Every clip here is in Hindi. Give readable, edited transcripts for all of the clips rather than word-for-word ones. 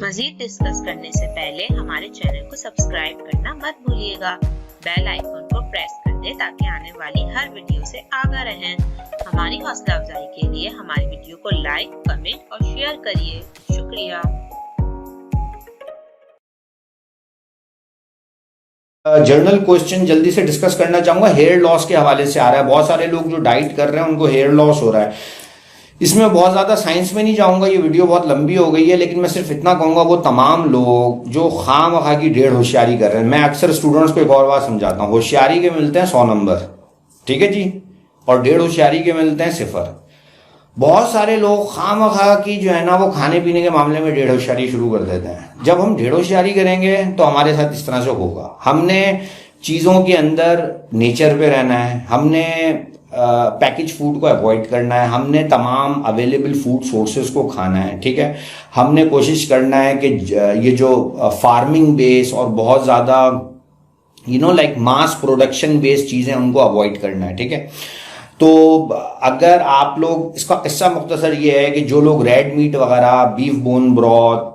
मजीद डिस्कस करने से पहले हमारे चैनल को सब्सक्राइब करना मत भूलिएगा। बेल आइकन को प्रेस कर दें ताकि आने वाली हर वीडियो से आगाह रहें। हमारी हौसला अफजाई के लिए हमारी वीडियो को लाइक, कमेंट और शेयर करिए। शुक्रिया। जर्नल क्वेश्चन जल्दी से डिस्कस करना चाहूंगा। हेयर लॉस के हवाले से आ रहा है। बहुत सारे लोग जो डाइट कर रहे हैं उनको हेयर लॉस हो रहा है। इसमें बहुत ज़्यादा साइंस में नहीं जाऊंगा, ये वीडियो बहुत लंबी हो गई है, लेकिन मैं सिर्फ इतना कहूंगा वो तमाम लोग जो खामखा की ढेर होशियारी कर रहे हैं। मैं अक्सर स्टूडेंट्स को एक और बात समझाता हूँ, होशियारी के मिलते हैं 100 नंबर, ठीक है जी, और ढेर होशियारी के मिलते हैं 0। बहुत सारे लोग खामखा की जो है ना वो खाने पीने के मामले में ढेर होशियारी शुरू कर देते हैं। जब हम ढेर होशियारी करेंगे तो हमारे साथ इस तरह से होगा। हमने चीज़ों के अंदर नेचर पे रहना है, हमने पैकेज फूड को अवॉइड करना है, हमने तमाम अवेलेबल फूड सोर्सेज को खाना है, ठीक है। हमने कोशिश करना है कि ये जो फार्मिंग बेस और बहुत ज़्यादा लाइक मास प्रोडक्शन बेस्ड चीज़ें उनको अवॉइड करना है, ठीक है। तो अगर आप लोग, इसका किस्सा मुख्तसर ये है कि जो लोग रेड मीट वगैरह, बीफ बोन ब्रॉथ,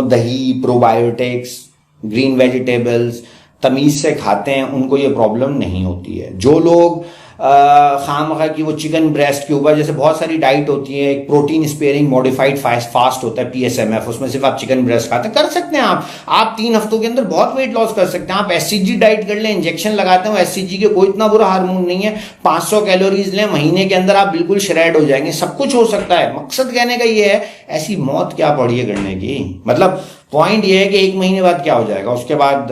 दही, प्रोबायोटिक्स, ग्रीन वेजिटेबल्स तमीज़ से खाते हैं उनको ये प्रॉब्लम नहीं होती है। जो लोग खामखा की वो चिकन ब्रेस्ट के ऊपर, जैसे बहुत सारी डाइट होती है, एक प्रोटीन स्पेयरिंग मॉडिफाइड फास्ट होता है PSMF, उसमें सिर्फ आप चिकन ब्रेस्ट खाते हैं, कर सकते हैं आप 3 हफ्तों के अंदर बहुत वेट लॉस कर सकते हैं। आप SCG डाइट कर लें, इंजेक्शन लगाते हैं, SCG के कोई इतना बुरा हार्मोन नहीं है, 500 कैलोरीज लें, महीने के अंदर आप बिल्कुल श्रेड हो जाएंगे। सब कुछ हो सकता है। मकसद कहने का ये है, ऐसी मौत क्या पड़ी है करने की। मतलब पॉइंट ये है कि 1 महीने बाद क्या हो जाएगा, उसके बाद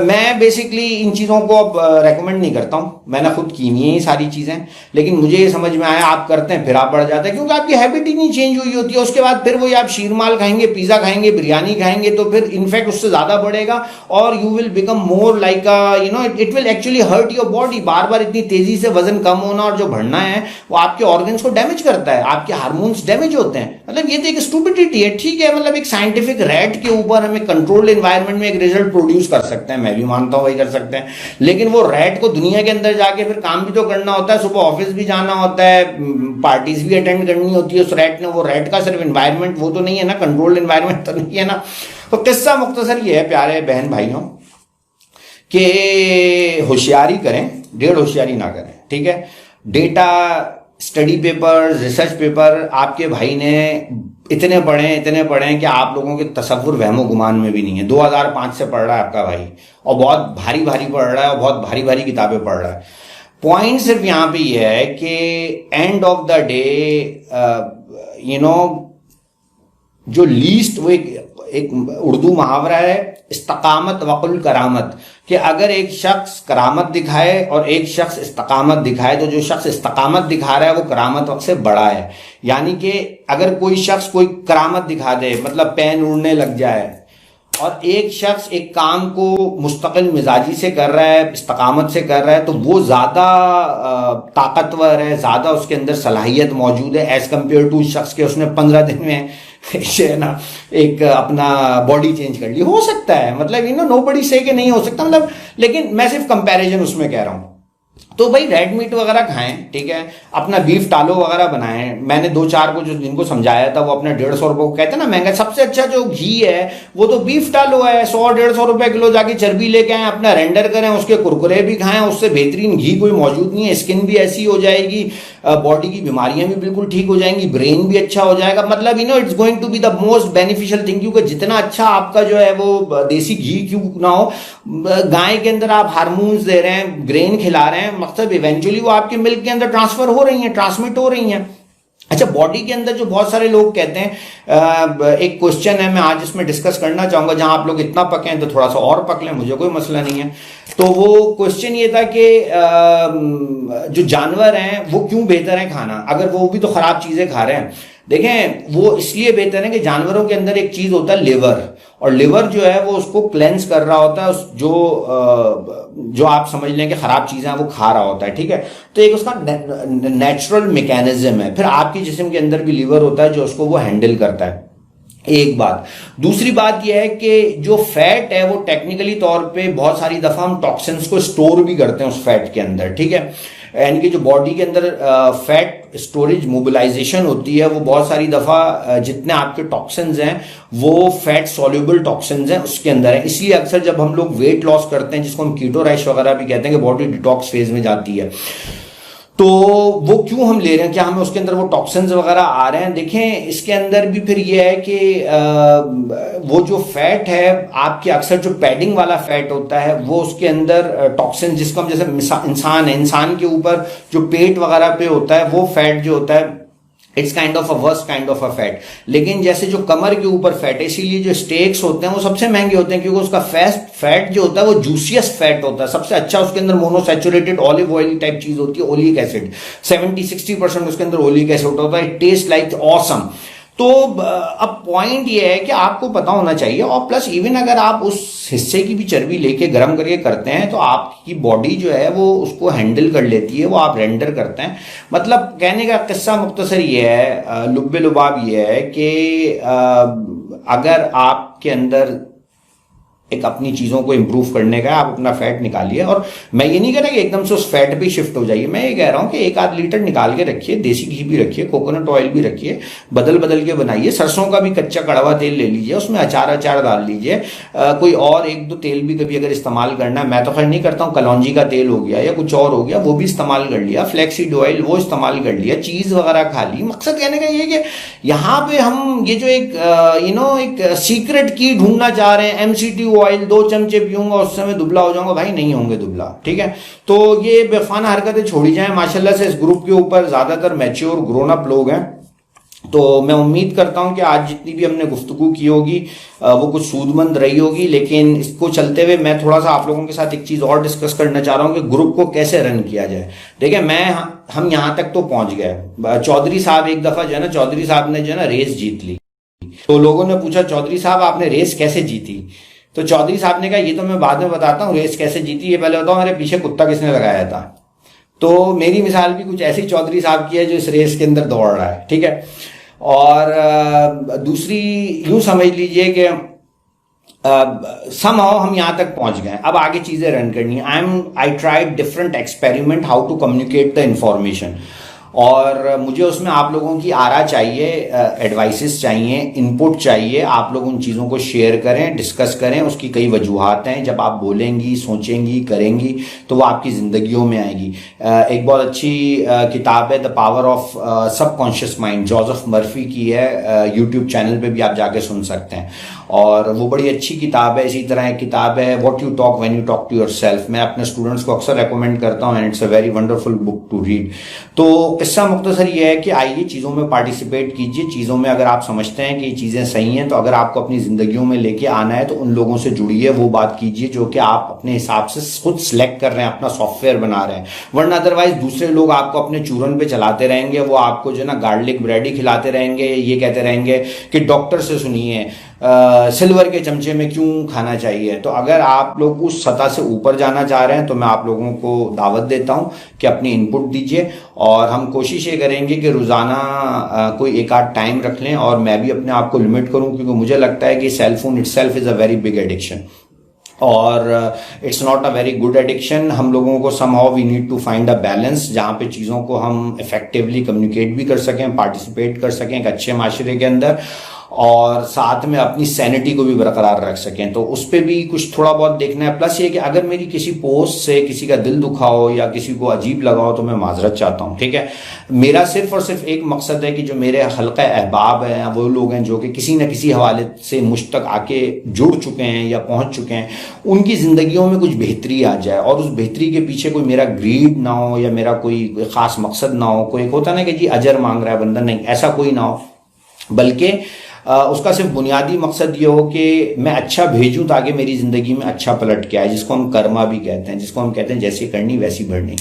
मैं बेसिकली इन चीज़ों को अब रेकमेंड नहीं करता हूँ। मैंने खुद की हुई है ये सारी चीज़ें, लेकिन मुझे ये समझ में आया आप करते हैं फिर आप बढ़ जाते हैं, क्योंकि आपकी हैबिट ही नहीं चेंज हुई होती है। उसके बाद फिर वही आप शीरमाल खाएंगे, पिज़्ज़ा खाएंगे, बिरयानी खाएंगे, तो फिर इनफैक्ट उससे ज़्यादा बढ़ेगा और you will become more like it will actually hurt your body. बार बार इतनी तेज़ी से वजन कम होना और जो बढ़ना है वो आपके ऑर्गन्स को डैमेज करता है, आपके हार्मोन्स डैमेज होते हैं। मतलब ये तो एक स्टूपिडिटी है, ठीक है। मतलब एक साइंटिफिक रैट के ऊपर हमें कंट्रोल्ड एनवायरनमेंट में एक रिजल्ट प्रोड्यूस कर सकते हैं, मैं भी मानता हूं वही कर सकते हैं, लेकिन वो रैट को दुनिया के अंदर जाके फिर काम भी तो करना होता है, सुबह ऑफिस भी जाना होता है, पार्टीज भी अटेंड करनी होती है उस रैट ने। वो रैट का सिर्फ एनवायरनमेंट वो तो नहीं है ना, कंट्रोल्ड एनवायरनमेंट तो नहीं है ना। तो किस्सा मुख्तसर ये है प्यारे बहन भाइयों कि होशियारी करें, ढेर होशियारी ना करें, ठीक है। Data, study paper, research paper आपके भाई ने इतने पढ़े हैं कि आप लोगों के तसव्वुर वहमो गुमान में भी नहीं है। 2005 से पढ़ रहा है आपका भाई, और बहुत भारी भारी पढ़ रहा है और बहुत भारी भारी किताबें पढ़ रहा है। पॉइंट सिर्फ यहाँ पे ये है कि एंड ऑफ द डे जो लीस्ट, वो एक उर्दू मुहावरा है, इस्तकामत वकुल करामत, कि अगर एक शख्स करामत दिखाए और एक शख्स इस्तकामत दिखाए तो जो शख्स इस्तकामत दिखा रहा है वो करामत वक्त से बड़ा है। यानी कि अगर कोई शख्स कोई करामत दिखा दे, मतलब पैन उड़ने लग जाए, और एक शख्स एक काम को मुस्तकिल मिजाजी से कर रहा है, इस्तकामत से कर रहा है, तो वो ज़्यादा ताकतवर है, ज़्यादा उसके अंदर सलाहियत मौजूद है एज़ कम्पेयर टू उस शख्स के उसने 15 दिन में एक अपना बॉडी चेंज कर ली। हो सकता है, मतलब नोबडी से कि नहीं हो सकता, मतलब, लेकिन मैं सिर्फ कंपैरिजन उसमें कह रहा हूँ। तो भाई रेड मीट वगैरह खाएं, ठीक है, अपना बीफ टालो वगैरह बनाएं। मैंने 2-4 को जो जिनको समझाया था वो अपने 150 रुपये को कहते हैं ना महंगा, सबसे अच्छा जो घी है वो तो बीफ टालो है। 100-150 रुपये किलो जाके चर्बी लेके आए, अपना रेंडर करें, उसके कुरकुरे भी खाएं, उससे बेहतरीन घी कोई मौजूद नहीं है। स्किन भी ऐसी हो जाएगी, बॉडी की बीमारियां भी बिल्कुल ठीक हो जाएंगी, ब्रेन भी अच्छा हो जाएगा। मतलब it's going to be the most beneficial thing, क्योंकि जितना अच्छा आपका जो है वो देसी घी क्यों ना हो, गाय के अंदर आप हार्मोन्स दे रहे हैं, ग्रेन खिला रहे हैं, मतलब इवेंचुअली वो आपके मिल्क के अंदर ट्रांसफर हो रही हैं, ट्रांसमिट हो रही हैं। अच्छा, बॉडी के अंदर जो बहुत सारे लोग कहते हैं, एक क्वेश्चन है मैं आज इसमें डिस्कस करना चाहूंगा, जहां आप लोग इतना पके हैं तो थोड़ा सा और पक लें, मुझे कोई मसला नहीं है। तो वो क्वेश्चन ये था कि जो जानवर हैं वो क्यों बेहतर है खाना, अगर वो भी तो खराब चीजें खा रहे हैं। देखें, वो इसलिए बेहतर है कि जानवरों के अंदर एक चीज होता है लिवर, और लिवर जो है वो उसको क्लेंस कर रहा होता है, जो आप समझ लें कि खराब चीजें वो खा रहा होता है, ठीक है। तो एक उसका नेचुरल मैकेनिज्म है। फिर आपके जिस्म के अंदर भी लिवर होता है जो उसको वो हैंडल करता है। एक बात। दूसरी बात यह है कि जो फैट है वो टेक्निकली तौर पे बहुत सारी दफा हम टॉक्सिन्स को स्टोर भी करते हैं उस फैट के अंदर, ठीक है। यानी कि जो बॉडी के अंदर फैट फैट स्टोरेज मोबिलाइजेशन होती है वो बहुत सारी दफ़ा जितने आपके टॉक्सिन्स हैं वो फैट सॉल्युबल टॉक्सिन्स हैं उसके अंदर है। इसलिए अक्सर जब हम लोग वेट लॉस करते हैं, जिसको हम कीटो रैश वगैरह भी कहते हैं, कि बॉडी डिटॉक्स फेज में जाती है, तो वो क्यों हम ले रहे हैं, क्या हमें उसके अंदर वो टॉक्सिन्स वगैरह आ रहे हैं? देखें, इसके अंदर भी फिर ये है कि वो जो फैट है आपके, अक्सर जो पैडिंग वाला फैट होता है वो उसके अंदर टॉक्सिन, जिसको हम जैसे इंसान है, इंसान के ऊपर जो पेट वगैरह पे होता है वो फैट जो होता है it's kind of a worst kind of a fat. लेकिन जैसे जो कमर के ऊपर फैट है, इसीलिए जो स्टेक्स होते हैं वो सबसे महंगे होते हैं, क्योंकि उसका फैट जो होता है वो जूसियस फैट होता है, सबसे अच्छा उसके अंदर मोनोसैचुरेटेड ऑलिव ऑयल टाइप चीज होती है, ओलिक एसिड 70-60% उसके अंदर ओलिक एसिड होता है, टेस्ट लाइक ऑसम। तो अब पॉइंट ये है कि आपको पता होना चाहिए, और प्लस इवन अगर आप उस हिस्से की भी चर्बी लेके गर्म करके करते हैं तो आपकी बॉडी जो है वो उसको हैंडल कर लेती है, वो आप रेंडर करते हैं। मतलब कहने का किस्सा मुख्तसर ये है, लुब्बे लुबाब ये है कि अगर आपके अंदर एक अपनी चीजों को इंप्रूव करने का, आप अपना फैट निकालिए। और मैं ये नहीं कह रहा कि एकदम से उस फैट पे शिफ्ट हो जाइए, मैं ये कह रहा हूं कि 1-8 लीटर निकाल के रखिए, देसी घी भी रखिए, कोकोनट ऑयल भी रखिए, बदल बदल के बनाइए, सरसों का भी कच्चा कड़वा तेल ले लीजिए, उसमें अचार डाल लीजिए, कोई और 1-2 तेल भी कभी अगर इस्तेमाल करना है, मैं तो खैर नहीं करता हूँ, कलौंजी का तेल हो गया या कुछ और हो गया वो भी इस्तेमाल कर लिया, फ्लैक्सीड ऑयल वो इस्तेमाल कर लिया, चीज वगैरह खा ली। मकसद कहने का ये कि यहाँ पे हम ये जो एक सीक्रेट की ढूंढना चाह रहे हैं, MCT ऑयल 2 चमचे पीऊंगा उस समय दुबला हो जाऊंगा, भाई नहीं होंगे दुबला, ठीक है? तो ये बेफाना हरकतें छोड़ी जाएं। माशाल्लाह से इस ग्रुप के ऊपर ज्यादातर मैच्योर ग्रोन अप लोग हैं, तो मैं उम्मीद करता हूं कि आज जितनी भी हमने गुफ्तगू की होगी वो कुछ सूदमंद रही होगी। लेकिन इसको चलते हुए मैं थोड़ा सा आप लोगों के साथ एक चीज और डिस्कस करना चाह रहा हूं कि ग्रुप को कैसे रन किया जाए। देखिए, हम यहां तक तो पहुंच गए। चौधरी साहब एक दफा जो है ना, चौधरी साहब ने जो है ना रेस जीत ली, तो लोगों ने पूछा चौधरी साहब आपने रेस कैसे जीती? तो चौधरी साहब ने कहा ये तो मैं बाद में बताता हूँ, रेस कैसे जीती ये पहले बताओ, मेरे पीछे कुत्ता किसने लगाया था। तो मेरी मिसाल भी कुछ ऐसी चौधरी साहब की है जो इस रेस के अंदर दौड़ रहा है, ठीक है? और दूसरी यूं समझ लीजिए कि somehow हम यहां तक पहुंच गए, अब आगे चीजें रन करनी है। I tried different experiment how to communicate the information, और मुझे उसमें आप लोगों की आरा चाहिए, एडवाइसेस चाहिए, इनपुट चाहिए। आप लोग उन चीज़ों को शेयर करें, डिस्कस करें। उसकी कई वजूहात हैं, जब आप बोलेंगी, सोचेंगी, करेंगी तो वो आपकी ज़िंदगियों में आएगी। एक बहुत अच्छी किताब है the power of subconscious mind, Joseph Murphy की है, यूट्यूब चैनल पे भी आप जाके सुन सकते हैं, और वो बड़ी अच्छी किताब है। इसी तरह एक किताब है what you talk when you talk to yourself, मैं अपने स्टूडेंट्स को अक्सर रेकमेंड करता हूँ, and it's a very wonderful book to read. तो किस्सा मुख्तसर ये है कि आइए चीज़ों में पार्टिसिपेट कीजिए, चीज़ों में अगर आप समझते हैं कि ये चीज़ें सही हैं, तो अगर आपको अपनी ज़िंदगियों में लेके आना है तो उन लोगों से जुड़िए, वो बात कीजिए जो कि आप अपने हिसाब से खुद सिलेक्ट कर रहे हैं, अपना सॉफ्टवेयर बना रहे हैं। वरना अदरवाइज दूसरे लोग आपको अपने चूरन पे चलाते रहेंगे, वो आपको जो है ना गार्लिक ब्रेड ही खिलाते रहेंगे, ये कहते रहेंगे कि डॉक्टर से सुनिए सिल्वर के चमचे में क्यों खाना चाहिए। तो अगर आप लोग उस सतह से ऊपर जाना चाह रहे हैं तो मैं आप लोगों को दावत देता हूं कि अपनी इनपुट दीजिए, और हम कोशिश ये करेंगे कि रोज़ाना कोई 1-8 टाइम रख लें, और मैं भी अपने आप को लिमिट करूं, क्योंकि मुझे लगता है कि cell phone itself is a very big addiction, और it's not a very good addiction. हम लोगों को somehow we need to find a balance, जहाँ पे चीज़ों को हम इफेक्टिवली कम्युनिकेट भी कर सकें, पार्टिसिपेट कर सकें एक अच्छे माशरे के अंदर, और साथ में अपनी सैनिटी को भी बरकरार रख सकें। तो उस पर भी कुछ थोड़ा बहुत देखना है। प्लस ये कि अगर मेरी किसी पोस्ट से किसी का दिल दुखा हो या किसी को अजीब लगा हो तो मैं माजरत चाहता हूँ, ठीक है? मेरा सिर्फ और सिर्फ एक मकसद है कि जो मेरे हल्का अहबाब हैं, वो लोग हैं जो कि किसी न किसी हवाले से मुझ तक आके जुड़ चुके हैं या पहुंच चुके हैं, उनकी ज़िंदगियों में कुछ बेहतरी आ जाए, और उस बेहतरी के पीछे कोई मेरा ग्रीड ना हो या मेरा कोई ख़ास मकसद ना हो। कोई होता ना कि जी अजर मांग रहा है बंदा, नहीं, ऐसा कोई ना हो, बल्कि उसका सिर्फ बुनियादी मकसद ये हो कि मैं अच्छा भेजूं ताकि मेरी ज़िंदगी में अच्छा पलट के आए, जिसको हम कर्मा भी कहते हैं, जिसको हम कहते हैं जैसी करनी वैसी भरनी।